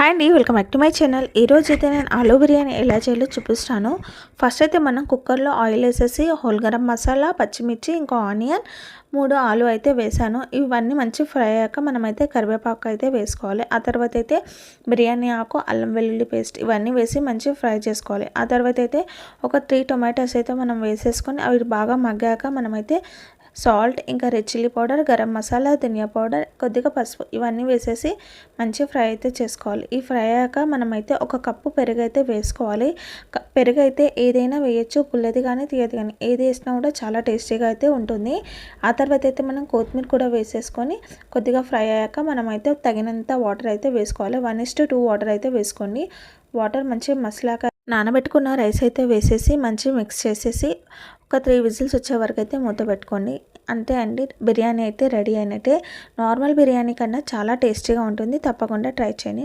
Hi అండి, welcome back to my channel. ఈరోజు అయితే నేను ఆలూ బిర్యానీ ఎలా చేయాలో చూపిస్తాను. ఫస్ట్ అయితే మనం కుక్కర్లో ఆయిల్ వేసేసి హోల్ గరం మసాలా, పచ్చిమిర్చి, ఇంకా ఆనియన్, 3 ఆలు అయితే వేసాను. ఇవన్నీ మంచి ఫ్రై అయ్యాక మనమైతే కరివేపాకు అయితే వేసుకోవాలి. ఆ తర్వాత అయితే బిర్యానీ ఆకు, అల్లం వెల్లుల్లి పేస్ట్ ఇవన్నీ వేసి మంచి ఫ్రై చేసుకోవాలి. ఆ తర్వాత అయితే ఒక 3 టొమాటోస్ అయితే మనం వేసేసుకొని అవి బాగా మగ్గాక మనమైతే సాల్ట్, ఇంకా red chilli powder, garam masala, ధనియా పౌడర్, కొద్దిగా పసుపు ఇవన్నీ వేసేసి మంచి ఫ్రై అయితే చేసుకోవాలి. ఈ ఫ్రై అయ్యాక మనమైతే ఒక కప్పు పెరుగు అయితే వేసుకోవాలి. పెరుగు అయితే ఏదైనా వేయచ్చు, పుల్లది కానీ తీయది కానీ ఏది వేసినా కూడా చాలా టేస్టీగా అయితే ఉంటుంది. ఆ తర్వాత అయితే మనం కొత్తిమీర కూడా వేసేసుకొని కొద్దిగా ఫ్రై అయ్యాక మనమైతే తగినంత వాటర్ అయితే వేసుకోవాలి. 1:2 వాటర్ అయితే వేసుకోండి. వాటర్ మంచిగా మసలాక నానబెట్టుకున్న రైస్ అయితే వేసేసి మంచిగా మిక్స్ చేసేసి ఒక 3 విజిల్స్ వచ్చే వరకు అయితే మూత పెట్టుకోండి. అంతే అండి, బిర్యానీ అయితే రెడీ అయినట్టే. నార్మల్ బిర్యానీ కన్నా చాలా టేస్టీగా ఉంటుంది. తప్పకుండా ట్రై చేయండి.